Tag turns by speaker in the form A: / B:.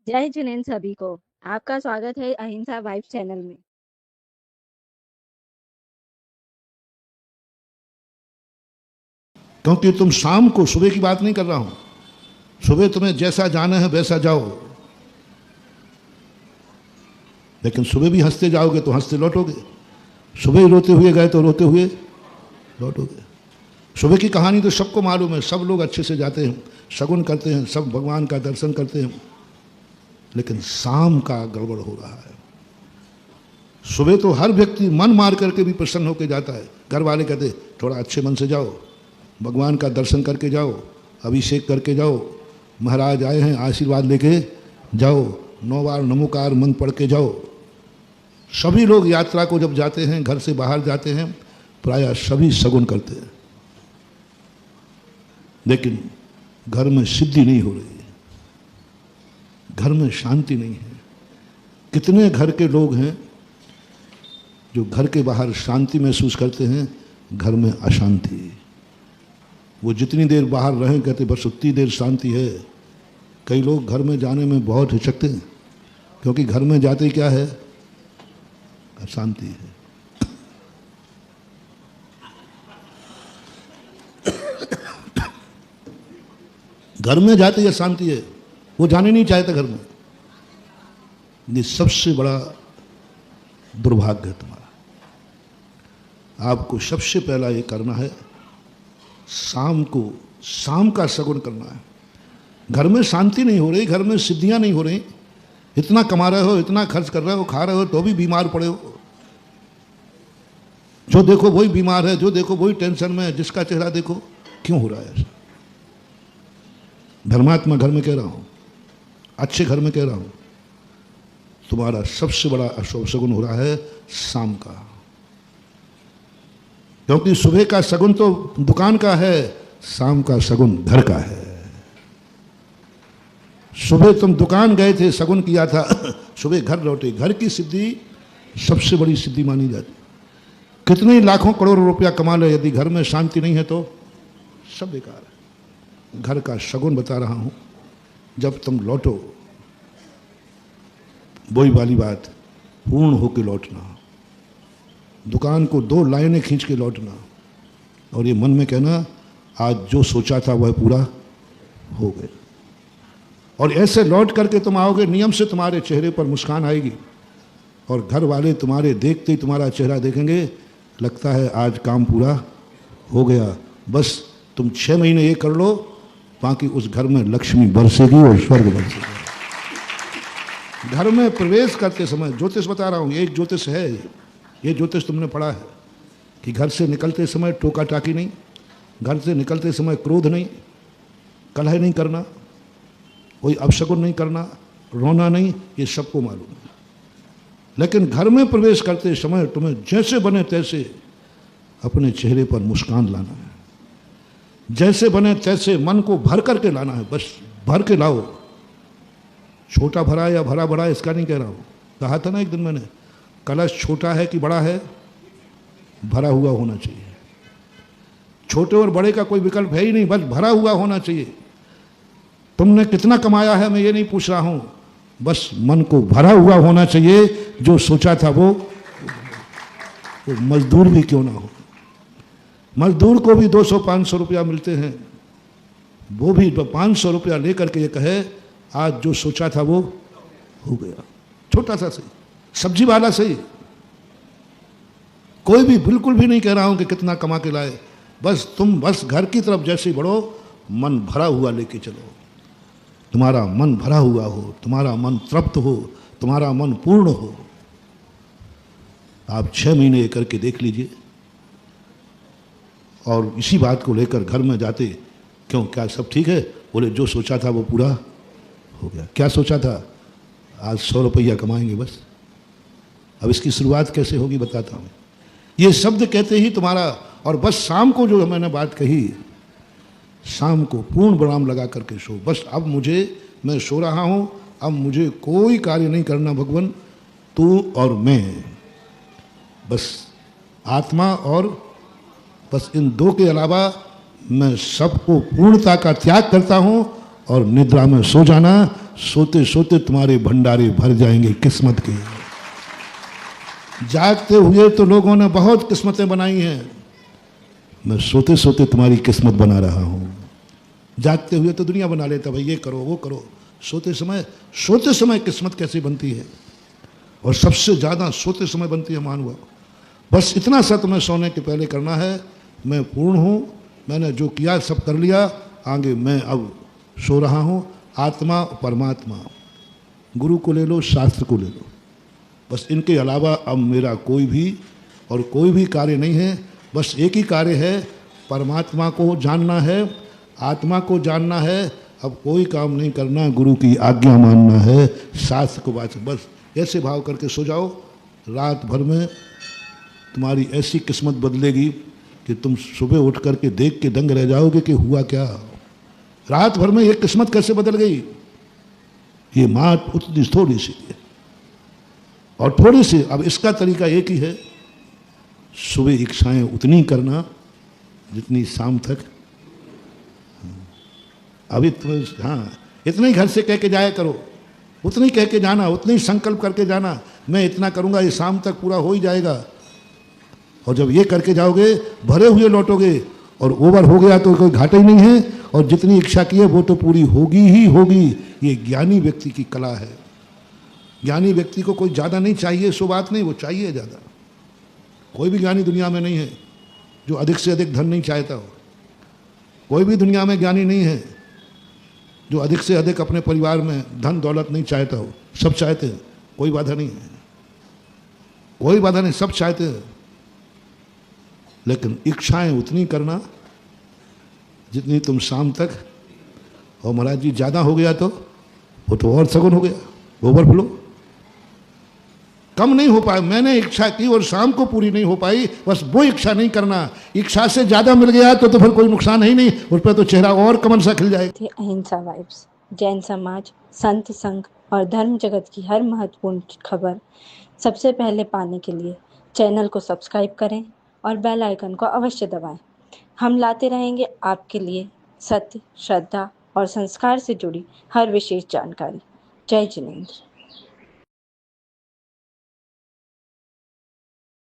A: जय जिनेंद्र सभी को। आपका स्वागत है अहिंसा वाइब चैनल में।
B: क्योंकि तुम शाम को, सुबह की बात नहीं कर रहा हूं। सुबह तुम्हें जैसा जाना है वैसा जाओ, लेकिन सुबह भी हंसते जाओगे तो हंसते लौटोगे। सुबह ही रोते हुए गए तो रोते हुए लौटोगे। सुबह की कहानी तो सबको मालूम है, सब लोग अच्छे से जाते हैं, शगुन करते हैं, सब भगवान का दर्शन करते हैं, लेकिन शाम का गड़बड़ हो रहा है। सुबह तो हर व्यक्ति मन मार करके भी प्रसन्न होकर जाता है। घर वाले कहते थोड़ा अच्छे मन से जाओ, भगवान का दर्शन करके जाओ, अभिषेक करके जाओ, महाराज आए हैं आशीर्वाद लेके जाओ, 9 बार नमोकार मंत्र पढ़ के जाओ। सभी लोग यात्रा को जब जाते हैं, घर से बाहर जाते हैं, प्रायः सभी शगुन करते हैं, लेकिन घर में सिद्धि नहीं हो रही है, घर में शांति नहीं है। कितने घर के लोग हैं जो घर के बाहर शांति महसूस करते हैं, घर में अशांति। वो जितनी देर बाहर रहें कहते बस उतनी देर शांति है। कई लोग घर में जाने में बहुत हिचकते हैं, क्योंकि घर में जाते ही क्या है, अशांति है। घर में जाते ही अशांति है, वो जाने नहीं चाहते घर में। ये सबसे बड़ा दुर्भाग्य है तुम्हारा। आपको सबसे पहला ये करना है, शाम का शगुन करना है। घर में शांति नहीं हो रही, घर में सिद्धियां नहीं हो रही, इतना कमा रहे हो, इतना खर्च कर रहे हो, खा रहे हो, तो भी बीमार पड़े हो। जो देखो वही बीमार है, जो देखो वही टेंशन में है, जिसका चेहरा देखो। क्यों हो रहा है ऐसा? धर्मात्मा घर में कह रहा हूं, अच्छे घर में कह रहा हूं, तुम्हारा सबसे बड़ा अशुभ शगुन हो रहा है शाम का। क्योंकि सुबह का शगुन तो दुकान का है, शाम का शगुन घर का है। सुबह तुम दुकान गए थे, शगुन किया था, सुबह घर लौटे। घर की सिद्धि सबसे बड़ी सिद्धि मानी जाती। कितने लाखों करोड़ों रुपया कमा ले, यदि घर में शांति नहीं है तो सब बेकार है। घर का शगुन बता रहा हूं, जब तुम लौटो, वही वाली बात, पूर्ण होकर लौटना। दुकान को 2 लाइनें खींच के लौटना, और ये मन में कहना आज जो सोचा था वह पूरा हो गया। और ऐसे लौट करके तुम आओगे, नियम से तुम्हारे चेहरे पर मुस्कान आएगी, और घर वाले तुम्हारे देखते ही तुम्हारा चेहरा देखेंगे, लगता है आज काम पूरा हो गया। बस तुम 6 महीने ये कर लो, बाकी उस घर में लक्ष्मी बरसेगी और स्वर्ग बरसेगा। घर में प्रवेश करते समय, ज्योतिष बता रहा हूँ, एक ज्योतिष है, ये ज्योतिष तुमने पढ़ा है कि घर से निकलते समय टोका टाकी नहीं, घर से निकलते समय क्रोध नहीं, कलह नहीं करना, कोई अपशगुन नहीं करना, रोना नहीं, ये सबको मालूम है। लेकिन घर में प्रवेश करते समय तुम्हें जैसे बने तैसे अपने चेहरे पर मुस्कान लाना है, जैसे बने तैसे मन को भर करके लाना है। बस भर के लाओ, छोटा भरा या भरा बड़ा इसका नहीं कह रहा हूँ। कहा था ना एक दिन मैंने, कलश छोटा है कि बड़ा है, भरा हुआ होना चाहिए। छोटे और बड़े का कोई विकल्प है ही नहीं, बस भरा हुआ होना चाहिए। तुमने कितना कमाया है मैं ये नहीं पूछ रहा हूं, बस मन को भरा हुआ होना चाहिए। जो सोचा था वो मजदूर भी क्यों ना हो, मजदूर को भी 200-500 रुपया मिलते हैं, वो भी 500 रुपया लेकर के ये कहे आज जो सोचा था वो हो गया। छोटा सा सही, सब्जी वाला सही, कोई भी बिल्कुल भी नहीं कह रहा हूं कि कितना कमा के लाए, बस तुम बस घर की तरफ जैसे बढ़ो, मन भरा हुआ लेके चलो। तुम्हारा मन भरा हुआ हो, तुम्हारा मन तृप्त हो, तुम्हारा मन पूर्ण हो। आप 6 महीने करके देख लीजिए, और इसी बात को लेकर घर में जाते, क्यों क्या सब ठीक है? बोले जो सोचा था वो पूरा हो गया। क्या सोचा था? आज 100 रुपया कमाएंगे बस। अब इसकी शुरुआत कैसे होगी बताता हूँ। ये शब्द कहते ही तुम्हारा, और बस शाम को जो मैंने बात कही, शाम को पूर्ण विराम लगा करके सो। बस अब मैं सो रहा हूँ, अब मुझे कोई कार्य नहीं करना भगवान, तू और मैं, बस आत्मा, और बस इन 2 के अलावा मैं सबको पूर्णता का त्याग करता हूँ, और निद्रा में सो जाना। सोते सोते तुम्हारे भंडारे भर जाएंगे किस्मत के। जागते हुए तो लोगों ने बहुत किस्मतें बनाई हैं, मैं सोते सोते तुम्हारी किस्मत बना रहा हूँ। जागते हुए तो दुनिया बना लेता, भाई ये करो वो करो, सोते समय किस्मत कैसे बनती है, और सबसे ज़्यादा सोते समय बनती है महानुभाव। बस इतना सा तुम्हें सोने के पहले करना है, मैं पूर्ण हूँ, मैंने जो किया सब कर लिया, आगे मैं अब सो रहा हूँ। आत्मा परमात्मा, गुरु को ले लो, शास्त्र को ले लो, बस इनके अलावा अब मेरा कोई भी कार्य नहीं है। बस एक ही कार्य है, परमात्मा को जानना है, आत्मा को जानना है, अब कोई काम नहीं करना, गुरु की आज्ञा मानना है, शास्त्र को बस ऐसे भाव करके सो जाओ। रात भर में तुम्हारी ऐसी किस्मत बदलेगी कि तुम सुबह उठ करके देख के दंग रह जाओगे कि हुआ क्या, रात भर में ये किस्मत कैसे बदल गई। ये मात उतनी थोड़ी सी है, और थोड़ी सी, अब इसका तरीका एक ही है, सुबह इच्छाएं उतनी करना जितनी शाम तक। अभी तुम इतना ही घर से कह के जाया करो, उतनी कह के जाना, उतनी संकल्प करके जाना, मैं इतना करूंगा, ये शाम तक पूरा हो ही जाएगा। और जब ये करके जाओगे भरे हुए लौटोगे, और ओवर हो गया तो कोई घाटा ही नहीं है, और जितनी इच्छा की है वो तो पूरी होगी ही होगी। ये ज्ञानी व्यक्ति की कला है। ज्ञानी व्यक्ति को कोई ज़्यादा नहीं चाहिए, सो बात नहीं, वो चाहिए ज़्यादा। कोई भी ज्ञानी दुनिया में नहीं है जो अधिक से अधिक धन नहीं चाहता हो। कोई भी दुनिया में ज्ञानी नहीं है जो अधिक से अधिक अपने परिवार में धन दौलत नहीं चाहता हो। सब चाहते हैं, कोई बाधा नहीं है, कोई बाधा नहीं, सब चाहते हैं। लेकिन इच्छाएं उतनी करना जितनी तुम शाम तक। और महाराज जी ज़्यादा हो गया तो वो तो और सगुन हो गया, ओवरफ्लो। कम नहीं हो पाया, मैंने इच्छा की और शाम को पूरी नहीं हो पाई, बस वो इच्छा नहीं करना। इच्छा से ज़्यादा मिल गया तो फिर कोई नुकसान है ही नहीं, उस पर तो चेहरा और कमल सा खिल जाएगा।
A: अहिंसा वाइब्स, जैन समाज, संत संघ और धर्म जगत की हर महत्वपूर्ण खबर सबसे पहले पाने के लिए चैनल को सब्सक्राइब करें और बेल आइकन को अवश्य दबाएं। हम लाते रहेंगे आपके लिए सत्य, श्रद्धा और संस्कार से जुड़ी हर विशेष जानकारी। जय जिनेंद्र।